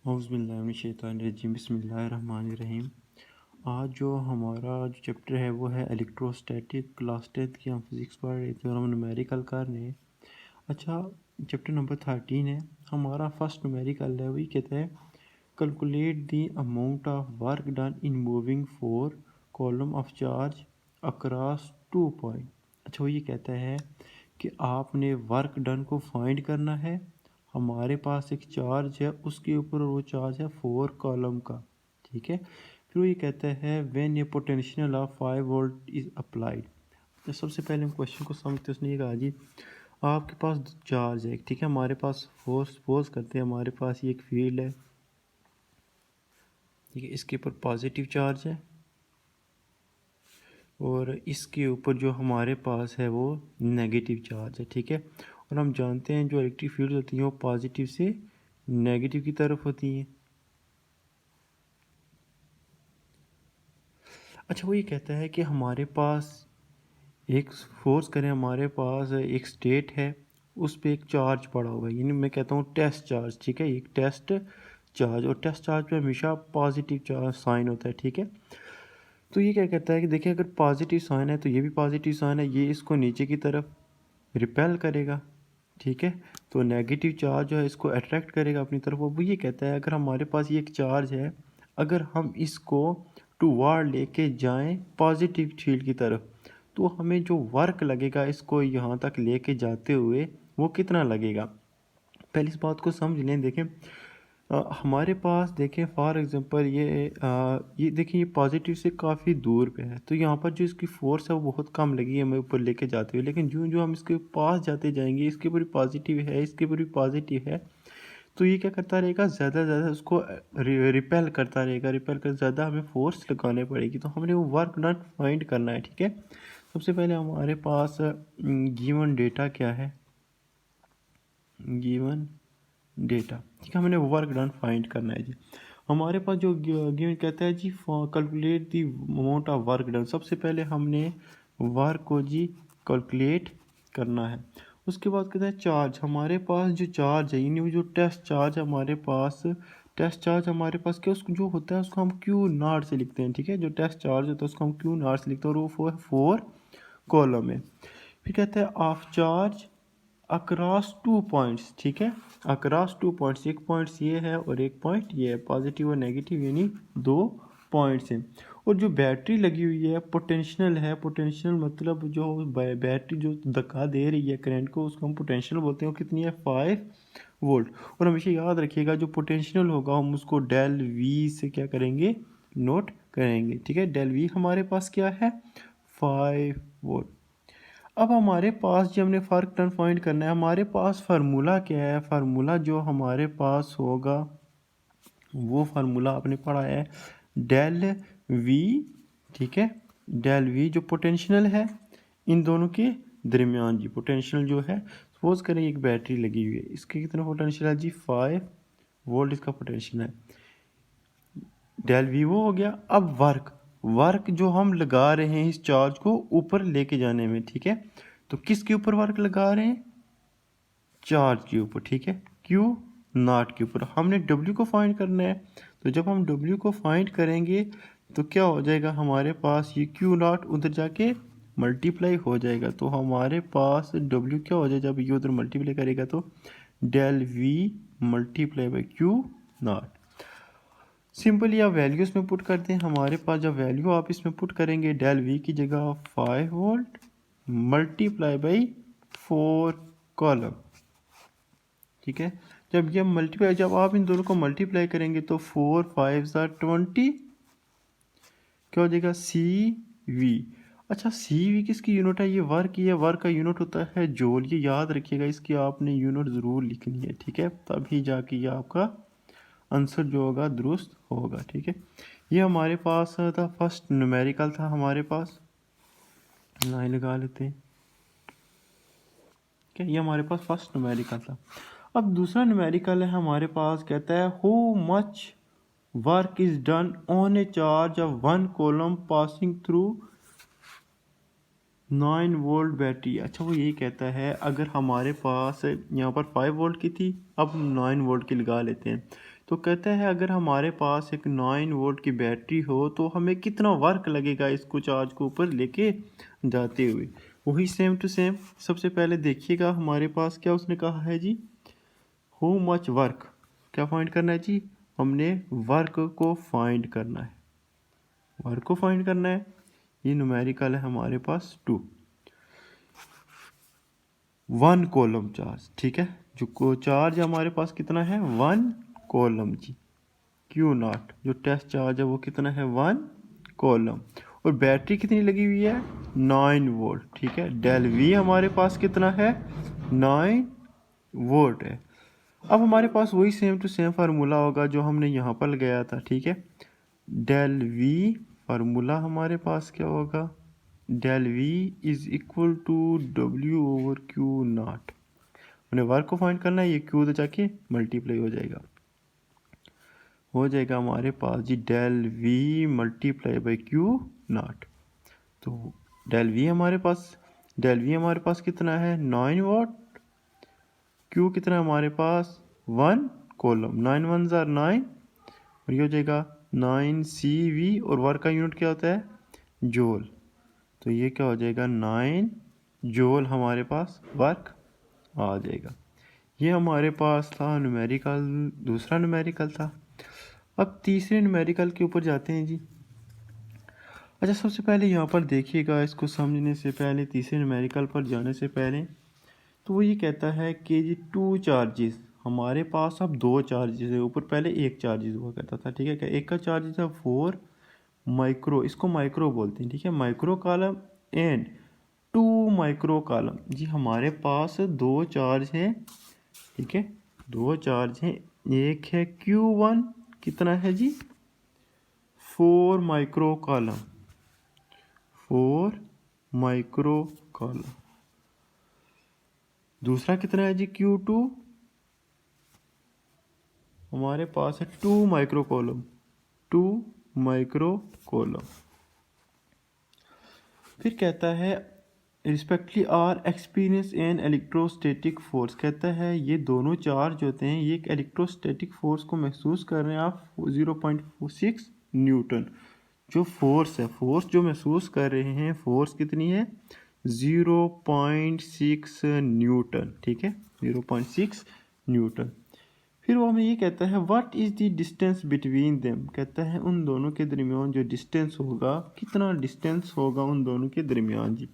औज़ुबिल्लाहिमिनश्शैतानिर्रजीम बिस्मिल्लाहिर्रहमानिर्रहीम। आज जो हमारा जो चैप्टर है वो है इलेक्ट्रोस्टैटिक। क्लास 10 की हम फिज़िक्स पढ़ रहे थे और हम न्यूमेरिकल कर रहे हैं। अच्छा, चैप्टर नंबर 13 है हमारा। फर्स्ट न्यूमेरिकल है, वही कहता है calculate the amount of work done in moving four column of charge across 2 point. अच्छा, वो ये कहता है कि आपने वर्क डन को फाइंड करना है। हमारे पास एक चार्ज है, उसके ऊपर वो चार्ज है 4 कॉलम का, ठीक है। फिर वो ये कहता है when A potential of 5 volt is applied. तो सबसे पहले हम क्वेश्चन को समझते हैं। उसने ये कहा जी आपके पास चार्ज है, ठीक है। हमारे पास फोर्स सपोज करते हैं हमारे पास ये एक फील्ड है, ठीक है। इसके ऊपर पॉजिटिव चार्ज है और इसके ऊपर जो हमारे पास है वो नेगेटिव चार्ज है, ठीक है। और हम जानते हैं जो इलेक्ट्रिक फील्ड होती हैं वो पॉजिटिव से नेगेटिव की तरफ होती हैं। अच्छा, वो ये कहता है कि हमारे पास एक फोर्स करें, हमारे पास एक स्टेट है, उस पर एक चार्ज पड़ा हुआ है, यानी मैं कहता हूँ टेस्ट चार्ज, ठीक है। एक टेस्ट चार्ज, और टेस्ट चार्ज पे हमेशा पॉजिटिव चार्ज साइन होता है, ठीक है। तो ये क्या कहता है कि देखिए अगर पॉजिटिव साइन है तो ये भी पॉजिटिव साइन है, ये इसको नीचे की तरफ रिपेल करेगा, ठीक है। तो नेगेटिव चार्ज जो है इसको अट्रैक्ट करेगा अपनी तरफ। वो ये कहता है अगर हमारे पास ये एक चार्ज है, अगर हम इसको टूवर्ड लेके जाएं पॉजिटिव फील्ड की तरफ, तो हमें जो वर्क लगेगा इसको यहाँ तक लेके जाते हुए वो कितना लगेगा। पहले इस बात को समझ लें। देखें हमारे पास देखें फॉर एग्जांपल ये देखिए ये पॉजिटिव से काफ़ी दूर पे है, तो यहाँ पर जो इसकी फोर्स है वो बहुत कम लगी हमें ऊपर लेके जाते हुए। लेकिन जो जो हम इसके पास जाते जाएंगे, इसके ऊपर भी पॉजिटिव है, इसके ऊपर भी पॉजिटिव है, तो ये क्या करता रहेगा, ज़्यादा ज़्यादा उसको रिपेल करता रहेगा। रिपेल कर ज़्यादा हमें फोर्स लगाने पड़ेगी। तो हमने वो वर्क डन फाइंड करना है, ठीक है। सबसे पहले हमारे पास गिवन डेटा क्या है, गिवन डेटा, ठीक है। हमने वर्क डन फाइंड करना है जी। हमारे पास जो गिवन कहता है जी calculate the amount of work done. सबसे पहले हमने वर्क को जी कैलकुलेट करना है। उसके बाद कहता है चार्ज, हमारे पास जो चार्ज है यानी वो जो टेस्ट चार्ज हमारे पास, टेस्ट चार्ज हमारे पास क्या उसको जो होता है उसको हम क्यू नॉट से लिखते हैं, ठीक है। जो टेस्ट चार्ज होता है उसको हम क्यू नॉट से लिखते हैं और वो 4 कॉलम है। फिर कहता है ऑफ चार्ज अक्रॉस 2 पॉइंट्स, ठीक है। अक्रॉस 2 पॉइंट्स, एक पॉइंट्स ये है और एक पॉइंट ये है, पॉजिटिव और नेगेटिव यानी 2 पॉइंट्स हैं। और जो बैटरी लगी हुई है पोटेंशियल है, पोटेंशियल मतलब जो बैटरी जो धक्का दे रही है करंट को उसको हम पोटेंशियल बोलते हैं। वो कितनी है, 5 वोल्ट। और हमेशा याद रखिएगा जो पोटेंशियल होगा हम उसको डेल वी से क्या करेंगे, नोट करेंगे, ठीक है। डेल वी हमारे पास क्या है, 5 वोल्ट। अब हमारे पास जब हमने फ़र्क टर्म फाइंड करना है, हमारे पास फार्मूला क्या है, फार्मूला जो हमारे पास होगा वो फार्मूला आपने पढ़ा है डेल वी, ठीक है। डेल वी जो पोटेंशियल है इन दोनों के दरमियान जी, पोटेंशियल जो है सपोज करें एक बैटरी लगी हुई है, इसके कितना पोटेंशियल है जी, 5 वोल्ट इसका पोटेंशियल है। डेल वी वो हो गया। अब वर्क, वर्क जो हम लगा रहे हैं इस चार्ज को ऊपर लेके जाने में, ठीक है। तो किसके ऊपर वर्क लगा रहे हैं, चार्ज के ऊपर, ठीक है, क्यू नॉट के ऊपर। हमने डब्ल्यू को फाइंड करना है, तो जब हम डब्ल्यू को फाइंड करेंगे तो क्या हो जाएगा, हमारे पास ये क्यू नॉट उधर जाके मल्टीप्लाई हो जाएगा। तो हमारे पास डब्ल्यू क्या हो जाएगा, जब ये उधर मल्टीप्लाई करेगा तो del V multiply by Q naught. Simply आप वैल्यू इसमें पुट करते हैं। हमारे पास जब वैल्यू आप इसमें पुट करेंगे डेल वी की जगह 5 वोल्ट मल्टीप्लाई बाई 4 कॉलम, ठीक है। जब ये मल्टीप्लाई, जब आप इन दोनों को मल्टीप्लाई करेंगे तो 4 5 20 क्या हो जाएगा, सी वी। अच्छा, सी वी किसकी यूनिट है, ये वर्क, ये वर्क का यूनिट होता है जूल। ये याद रखिएगा, इसकी आपने यूनिट ज़रूर लिखनी है, ठीक है। तभी जाके ये आपका आंसर जो होगा दुरुस्त होगा, ठीक है। ये हमारे पास था फर्स्ट न्यूमेरिकल था हमारे पास, लाइन लगा लेते हैं, ठीक है। ये हमारे पास फर्स्ट न्यूमेरिकल था। अब दूसरा न्यूमेरिकल है हमारे पास, कहता है who much work is done on A charge of 1 column passing through 9 volt battery. अच्छा, वो ये कहता है अगर हमारे पास यहाँ पर 5 वोल्ट की थी, अब 9 वोल्ट की लगा लेते हैं, तो कहता है अगर हमारे पास एक 9 वोल्ट की बैटरी हो तो हमें कितना वर्क लगेगा इसको चार्ज को ऊपर लेके जाते हुए। वही सेम टू सेम सबसे पहले देखिएगा हमारे पास क्या उसने कहा है जी, हाउ मच वर्क, क्या फाइंड करना है जी, हमने वर्क को फाइंड करना है, वर्क को फाइंड करना है। ये न्यूमेरिकल है हमारे पास 2, 1 कॉलम चार्ज, ठीक है। जो को चार्ज हमारे पास कितना है 1 कॉलम जी, क्यू नॉट जो टेस्ट चार्ज है वो कितना है 1 कॉलम, और बैटरी कितनी लगी हुई है 9 वोल्ट, ठीक है। डेल वी हमारे पास कितना है 9 वोल्ट है। अब हमारे पास वही सेम टू सेम फार्मूला होगा जो हमने यहाँ पर लगाया था, ठीक है। डेल वी फार्मूला हमारे पास क्या होगा, del V is equal to W over Q naught. उन्हें वर्क को फाइंड करना है, ये क्यू तो जाके मल्टीप्लाई हो जाएगा हमारे पास जी del V multiply by Q naught. तो डेल वी हमारे पास कितना है 9 वॉट, क्यू कितना है हमारे पास 1 कॉलम, 9 वन ज़ार 9, और ये हो जाएगा 9 CV, और वर्क का यूनिट क्या होता है जूल। तो ये क्या हो जाएगा 9 जूल हमारे पास वर्क आ जाएगा। ये हमारे पास था न्यूमेरिकल, दूसरा न्यूमेरिकल था। अब तीसरे न्यूमेरिकल के ऊपर जाते हैं जी। अच्छा, सबसे पहले यहाँ पर देखिएगा, इसको समझने से पहले, तीसरे न्यूमेरिकल पर जाने से पहले, तो वो ये कहता है कि जी 2 चार्जेस, हमारे पास अब 2 चार्जेस है, ऊपर पहले एक चार्जेस हुआ करता था, ठीक है। क्या एक का चार्ज था 4 माइक्रो, इसको माइक्रो बोलते हैं, ठीक है, micro column and 2 micro column. जी हमारे पास 2 चार्ज हैं, ठीक है, 2 चार्ज हैं। एक है Q1 कितना है जी 4 माइक्रो कॉलम, 4 माइक्रो कॉलम। दूसरा कितना है जी Q2, हमारे पास है 2 माइक्रो कॉलम, 2 माइक्रो कॉलम। फिर कहता है respectively are experience an electrostatic force, कहता है ये दोनों चार्ज होते हैं, ये एक इलेक्ट्रोस्टैटिक फोर्स को महसूस कर रहे हैं आप 0.6 न्यूटन। जो फोर्स है, फोर्स जो महसूस कर रहे हैं, फोर्स कितनी है 0.6 न्यूटन, ठीक है, 0.6 न्यूटन। फिर वो हमें ये कहता है what is the distance between them, कहता है उन दोनों के दरमियान जो डिस्टेंस होगा, कितना डिस्टेंस होगा उन दोनों के दरमियान जी।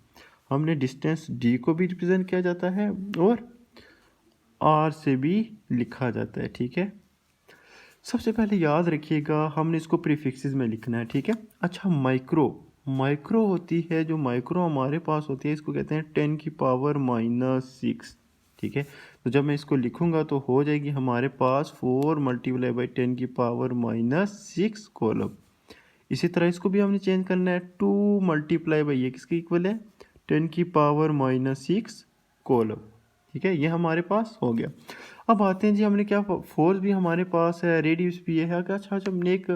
हमने डिस्टेंस d को भी रिप्रेजेंट किया जाता है और r से भी लिखा जाता है, ठीक है। सबसे पहले याद रखिएगा हमने इसको प्रीफिक्सेस में लिखना है, ठीक है। अच्छा, माइक्रो होती है, जो माइक्रो हमारे पास होती है इसको कहते हैं 10 की पावर -6, ठीक है। तो जब मैं इसको लिखूंगा तो हो जाएगी हमारे पास 4 मल्टीप्लाई बाई 10 की पावर -6 कॉलम। इसी तरह इसको भी हमने चेंज करना है, 2 मल्टीप्लाई बाई ये किसके इक्वल है 10 की पावर -6 कॉलम, ठीक है। ये हमारे पास हो गया। अब आते हैं जी, हमने क्या फोर्स भी हमारे पास है, रेडियस भी है। अच्छा, हमने एक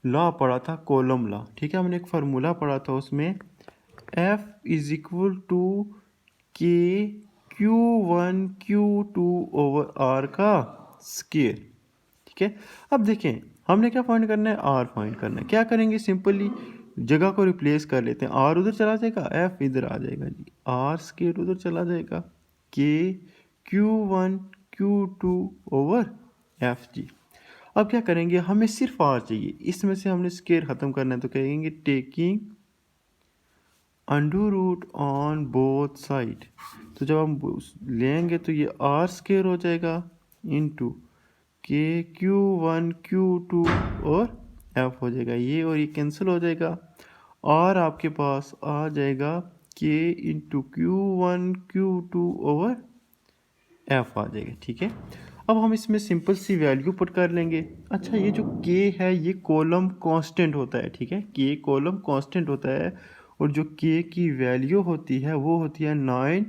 लॉ पढ़ा था कॉलम लॉ, ठीक है, हमने एक फार्मूला पढ़ा था उसमें F इज इक्वल टू के Q1 Q2 ओवर R का स्केयर, ठीक है। अब देखें हमने क्या फाइंड करना है, R फाइंड करना है। क्या करेंगे, सिंपली जगह को रिप्लेस कर लेते हैं, R उधर चला जाएगा, F इधर आ जाएगा जी, R स्केयर उधर चला जाएगा, K Q1 Q2 over F जी। अब क्या करेंगे, हमें सिर्फ R चाहिए, इसमें से हमने स्केयर ख़त्म करना है, तो कहेंगे taking under root on both side. तो जब हम लेंगे तो ये R स्केयर हो जाएगा इनटू के Q1 Q2 और F हो जाएगा, ये और ये कैंसिल हो जाएगा, और आपके पास आ जाएगा K into Q1 Q2 over F आ जाएगा, ठीक है। अब हम इसमें सिंपल सी वैल्यू पुट कर लेंगे। अच्छा, ये जो K है ये कॉलम कांस्टेंट होता है, ठीक है, K कॉलम कांस्टेंट होता है, और जो K की वैल्यू होती है वो होती है 9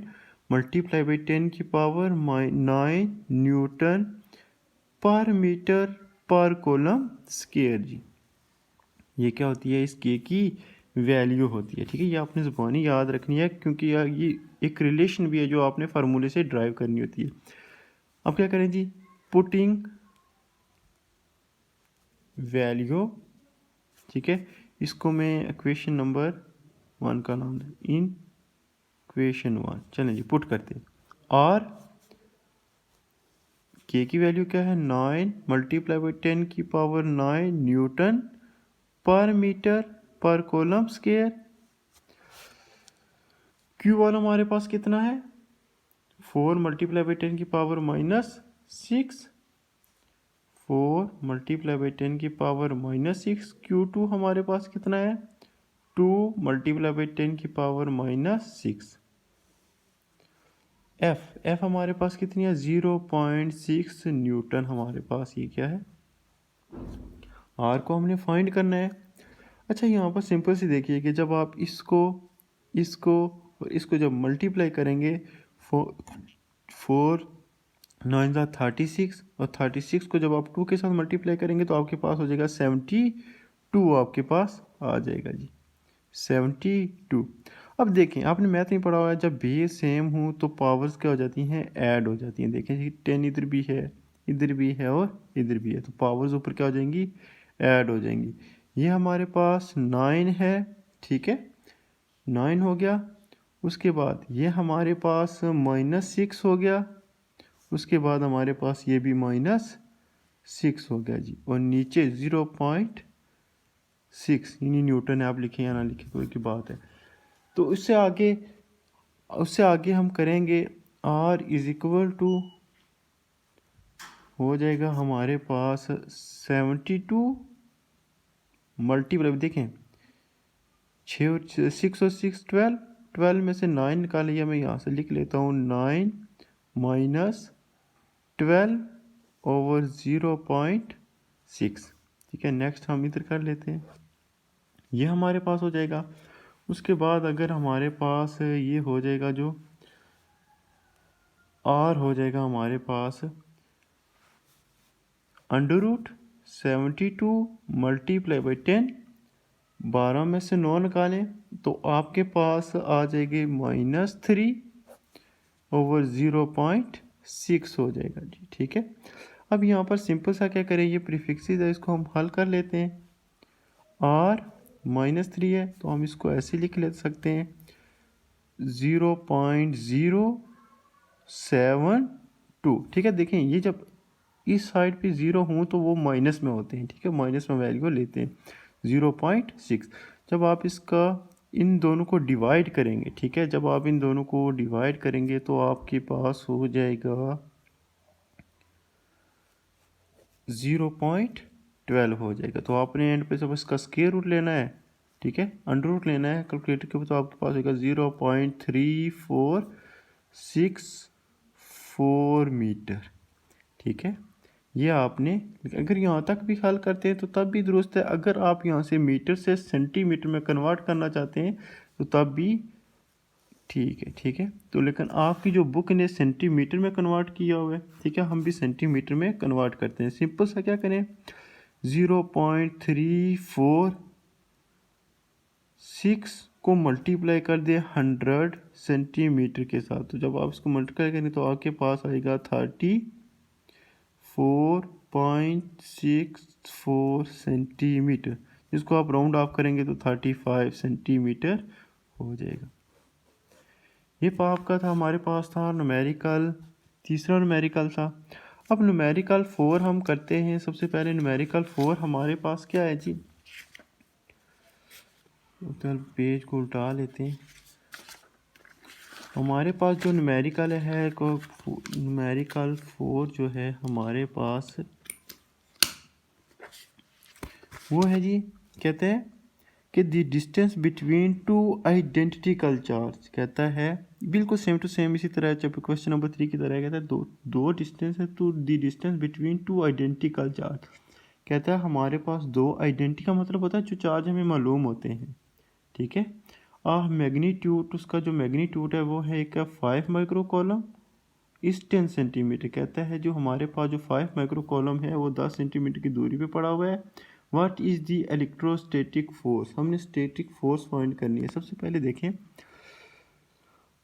मल्टीप्लाई बाई 10 की पावर 9 न्यूटन पर मीटर पर कॉलम स्क्वायर जी। ये क्या होती है, इस K की वैल्यू होती है, ठीक है। ये आपने ज़ुबानी याद रखनी है, क्योंकि ये एक रिलेशन भी है जो आपने फार्मूले से ड्राइव करनी होती है। अब क्या करें जी, पुटिंग वैल्यू, ठीक है। इसको मैं इक्वेशन नंबर 1 का नाम दूँ, इन इक्वेशन 1। चलें जी पुट करते हैं। और के की वैल्यू क्या है, 9 मल्टीप्लाई बाई 10 की पावर 9 न्यूटन पर मीटर पर कॉलम स्क्वायर। क्यू वाला हमारे पास कितना है, 4 मल्टीप्लाई बाई 10 की पावर -6, 4 मल्टीप्लाई बाई 10 की पावर -6। Q2 हमारे पास कितना है, 2 मल्टीप्लाई बाई 10 की पावर -6। एफ हमारे पास कितनी है, 0.6 न्यूटन हमारे पास। ये क्या है, आर को हमने फाइंड करना है। अच्छा यहाँ पर सिंपल सी देखिए कि जब आप इसको और इसको जब मल्टीप्लाई करेंगे, 4 9 ज़ा 36, और 36 को जब आप 2 के साथ मल्टीप्लाई करेंगे तो आपके पास हो जाएगा 72, आपके पास आ जाएगा जी 72। अब देखें, आपने मैथ में पढ़ा हुआ है, जब बेस सेम हो तो पावर्स क्या हो जाती हैं, ऐड हो जाती हैं। देखें जी 10 इधर भी है, इधर भी है और इधर भी है, तो पावर्स ऊपर क्या हो जाएंगी, ऐड हो जाएंगी। ये हमारे पास 9 है, ठीक है, 9 हो गया। उसके बाद ये हमारे पास -6 हो गया। उसके बाद हमारे पास ये भी -6 हो गया जी, और नीचे 0.6 यानी न्यूटन है, आप लिखें या ना लिखें कोई की बात है। तो उससे आगे हम करेंगे, R इज इक्वल टू हो जाएगा हमारे पास 72 मल्टीप्लाई, देखें 6 और 6 12 में से 9 निकालिए, मैं यहाँ से लिख लेता हूँ 9 माइनस 12 ओवर 0.6, ठीक है। नेक्स्ट हम इधर कर लेते हैं, ये हमारे पास हो जाएगा। उसके बाद अगर हमारे पास ये हो जाएगा, जो R हो जाएगा हमारे पास √72 मल्टीप्लाई बाई 10, 12 में से 9 निकालें तो आपके पास आ जाएगी -3 ओवर 0.6 हो जाएगा जी, ठीक है। अब यहाँ पर सिंपल सा क्या करें, ये प्रीफिक्सेस है, इसको हम हल कर लेते हैं। R -3 है तो हम इसको ऐसे लिख ले सकते हैं 0.072, ठीक है। देखें ये जब इस साइड पे 0 हों तो वो माइनस में होते हैं, ठीक है, माइनस में वैल्यू लेते हैं 0.6। जब आप इसका इन दोनों को डिवाइड करेंगे, ठीक है, जब आप इन दोनों को डिवाइड करेंगे तो आपके पास हो जाएगा 0.12 हो जाएगा। तो आपने एंड पे सब इसका स्क्वायर रूट लेना है, ठीक है, अंडर रूट लेना है कैलकुलेटर के ऊपर, तो आपके पास होगा 0.3464 मीटर, ठीक है। ये आपने, अगर यहाँ तक भी हल करते हैं तो तब भी दुरुस्त है। अगर आप यहाँ से मीटर से सेंटीमीटर में कन्वर्ट करना चाहते हैं तो तब भी ठीक है, ठीक है। तो लेकिन आपकी जो बुक ने सेंटीमीटर में कन्वर्ट किया हुआ है, ठीक है, हम भी सेंटीमीटर में कन्वर्ट करते हैं। सिंपल सा क्या करें, 0.346 को मल्टीप्लाई कर दे 100 सेंटीमीटर के साथ। तो जब आप इसको मल्टीप्लाई करें तो आपके पास आएगा 34.64 सेंटीमीटर, जिसको आप राउंड ऑफ करेंगे तो 35 सेंटीमीटर हो जाएगा। ये आपका था, हमारे पास था न्यूमेरिकल, तीसरा न्यूमेरिकल था। अब न्यूमेरिकल 4 हम करते हैं। सबसे पहले न्यूमेरिकल 4 हमारे पास क्या है जी, तो पेज को उल्टा लेते हैं। हमारे पास जो न्यूमेरिकल है, न्यूमेरिकल 4 जो है हमारे पास वो है जी, कहते हैं कि the distance between two identical charge, कहता है बिल्कुल सेम टू सेम इसी तरह क्वेश्चन नंबर 3 की तरह, कहता है दो डिस्टेंस है to the distance between two identical charge. कहता है हमारे पास दो आइडेंटिटी का मतलब होता है जो चार्ज हमें मालूम होते हैं, ठीक है। मैग्नीट्यूड, उसका जो मैग्नीट्यूड है वो है एक 5 माइक्रो कॉलम इस 10 सेंटीमीटर। कहता है जो हमारे पास जो 5 माइक्रो कॉलम है वो 10 सेंटीमीटर की दूरी पे पड़ा हुआ है। What is the electrostatic force, हमने स्टैटिक फोर्स फाइंड करनी है। सबसे पहले देखें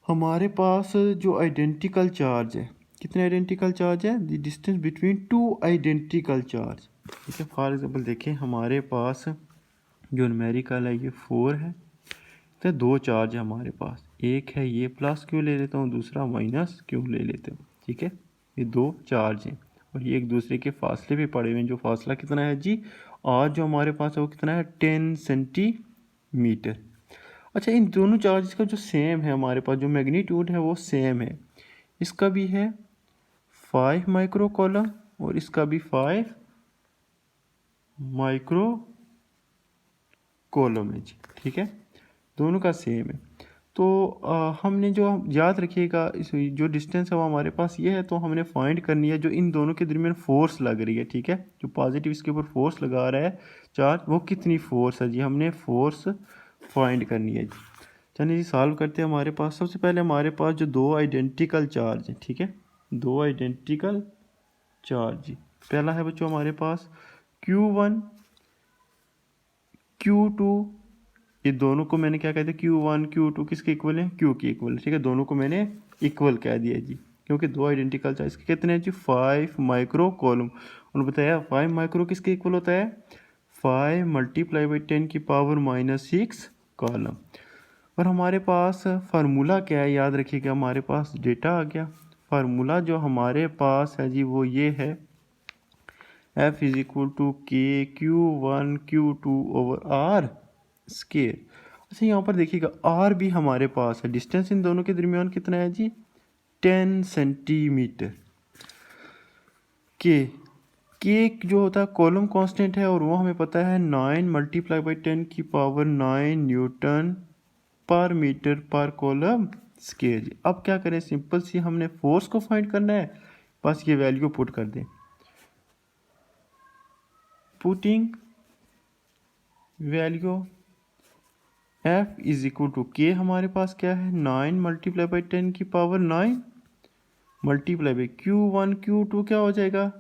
हमारे पास जो आइडेंटिकल चार्ज है, कितने आइडेंटिकल चार्ज है, the distance between two identical charge. ठीक है। फॉर एग्जांपल देखें हमारे पास जो न्यूमेरिकल है ये 4 है, तो 2 चार्ज है हमारे पास, एक है ये प्लस क्यों ले लेता हूँ, दूसरा माइनस क्यों ले लेते हूँ। ठीक है, ये 2 चार्ज हैं और ये एक दूसरे के फासले पे पड़े हुए हैं। जो फासला कितना है जी, और जो हमारे पास है वो कितना है 10 सेंटीमीटर। अच्छा, इन दोनों चार्ज का जो सेम है हमारे पास, जो मैग्नीट्यूड है वो सेम है। इसका भी है 5 माइक्रो कॉलम और इसका भी 5 माइक्रो कॉलम है जी। ठीक है, दोनों का सेम है। तो हमने जो याद रखिएगा, इस जो डिस्टेंस है वो हमारे पास ये है, तो हमने फाइंड करनी है जो इन दोनों के दरमियान फोर्स लग रही है। ठीक है, जो पॉजिटिव इसके ऊपर फोर्स लगा रहा है चार्ज, वो कितनी फोर्स है जी, हमने फोर्स फाइंड करनी है जी। चलिए जी सॉल्व करते हैं। हमारे पास सबसे पहले हमारे पास जो 2 आइडेंटिकल चार्ज हैं, ठीक है, 2 आइडेंटिकल चार्ज जी। पहला है बच्चों हमारे पास Q1 Q2, ये दोनों को मैंने क्या कहते हैं, Q1 Q2 किसके इक्वल है, Q के इक्वल। ठीक है, दोनों को मैंने इक्वल कह दिया जी, क्योंकि 2 आइडेंटिकल चार्ज इसके कितने हैं जी 5 माइक्रो कॉलम। उन्होंने बताया 5 माइक्रो किसके इक्वल होता है, 5 मल्टीप्लाई बाई 10 की पावर -6 कॉलम। और हमारे पास फार्मूला क्या है, याद रखिएगा, हमारे पास डेटा आ गया। फार्मूला जो हमारे पास है जी वो ये है, F इज इक्वल टू के Q1 Q2 over are square. अच्छा, यहाँ पर देखिएगा आर भी हमारे पास है, डिस्टेंस इन दोनों के दरमियान कितना है जी 10 सेंटीमीटर। के जो होता है कॉलम कांस्टेंट है और वो हमें पता है 9 मल्टीप्लाई बाई 10 की पावर 9 न्यूटन पर मीटर पर कॉलम स्केयर। अब क्या करें, सिंपल सी हमने फोर्स को फाइंड करना है, बस ये वैल्यू पुट कर दें। Putting value F is equal to K, हमारे पास क्या है 9 मल्टीप्लाई बाई 10 की power 9 multiply by Q1 Q2 क्या हो जाएगा,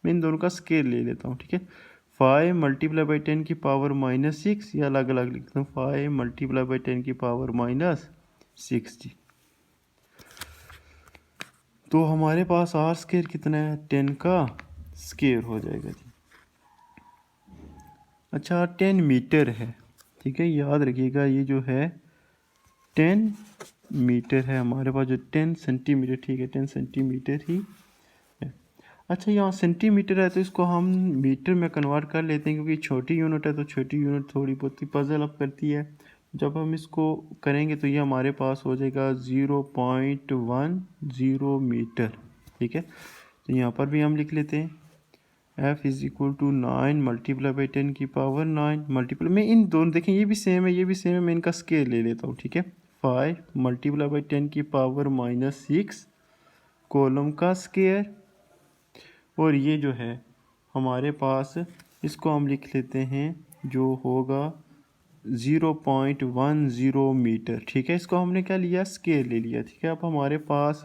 मैं इन दोनों का स्केयर ले लेता हूँ। ठीक है, 5 मल्टीप्लाई बाई 10 की पावर -6, या अलग अलग लिखता हूँ, 5 मल्टीप्लाई बाई 10 की पावर -6 जी। तो हमारे पास आर स्केयर कितना है 10 का स्केयर हो जाएगा जी। अच्छा, 10 मीटर है। ठीक है, याद रखिएगा ये जो है 10 मीटर है हमारे पास, जो 10 सेंटीमीटर, ठीक है 10 सेंटीमीटर ही है। अच्छा, यहाँ सेंटीमीटर है तो इसको हम मीटर में कन्वर्ट कर लेते हैं, क्योंकि छोटी यूनिट है तो छोटी यूनिट थोड़ी बहुत ही पजल अप करती है। जब हम इसको करेंगे तो ये हमारे पास हो जाएगा 0.10 मीटर। ठीक है, तो यहाँ पर भी हम लिख लेते हैं F is equal to 9 multiply by 10 की पावर 9 मल्टीप्लाई में इन दोनों, देखें ये भी सेम है ये भी सेम है, मैं इनका स्केयर ले लेता हूँ। ठीक है, 5 मल्टीप्लाई बाई 10 की पावर -6 कॉलम का स्केयर, और ये जो है हमारे पास इसको हम लिख लेते हैं जो होगा 0.10 मीटर। ठीक है, इसको हमने क्या लिया, स्केयर ले लिया। ठीक है, अब हमारे पास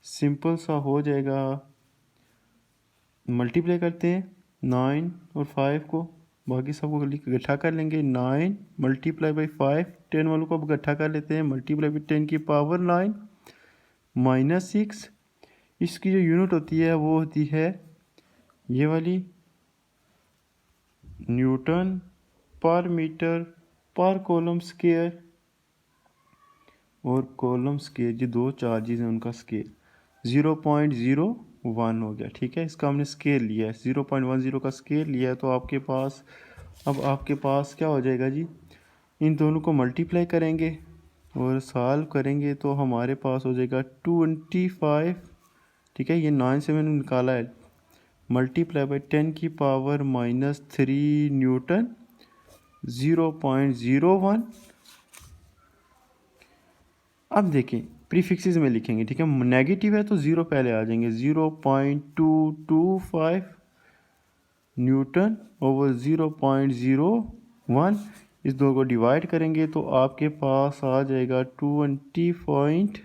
सिंपल सा हो जाएगा, मल्टीप्लाई करते हैं 9 और 5 को, बाकी सबको इकट्ठा कर लेंगे। 9 मल्टीप्लाई बाई 5, 10 वालों को अब इकट्ठा कर लेते हैं, मल्टीप्लाई बाई 10 की पावर 9 -6। इसकी जो यूनिट होती है वो होती है ये वाली, न्यूटन पर मीटर पर कॉलम स्केयर, और कॉलम स्केयर जो 2 चार्जेस हैं उनका स्केयर 0.01 हो गया। ठीक है, इसका हमने स्केयर लिया है, 0.10 का स्केयर लिया है। तो आपके पास अब आपके पास क्या हो जाएगा जी, इन दोनों को मल्टीप्लाई करेंगे और सॉल्व करेंगे तो हमारे पास हो जाएगा 25। ठीक है, ये 9 से मैंने निकाला है, मल्टीप्लाई बाई 10 की पावर -3 न्यूटन 0.01। अब देखें प्रीफिक्सेस में लिखेंगे। ठीक है, नेगेटिव है तो 0 पहले आ जाएंगे, 0.225 न्यूटन ओवर 0.01। इस दो को डिवाइड करेंगे तो आपके पास आ जाएगा 20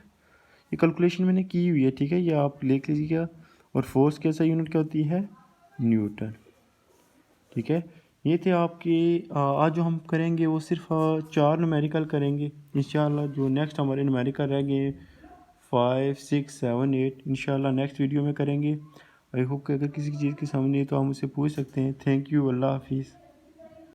ये कैलकुलेशन मैंने की हुई है। ठीक है, ये आप लिख लीजिएगा। और फोर्स कैसा यूनिट क्या होती है, न्यूटन। ठीक है, ये थे आपकी आज जो हम करेंगे वो सिर्फ 4 न्यूमेरिकल करेंगे इंशाल्लाह। जो नेक्स्ट हमारे न्यूमेरिकल रह गए 5, 6, 7, 8 इंशाल्लाह नेक्स्ट वीडियो में करेंगे। आई होप कि अगर किसी चीज़ की समझ नहीं है तो आप मुझसे पूछ सकते हैं। Thank you. अल्लाह हाफिज़।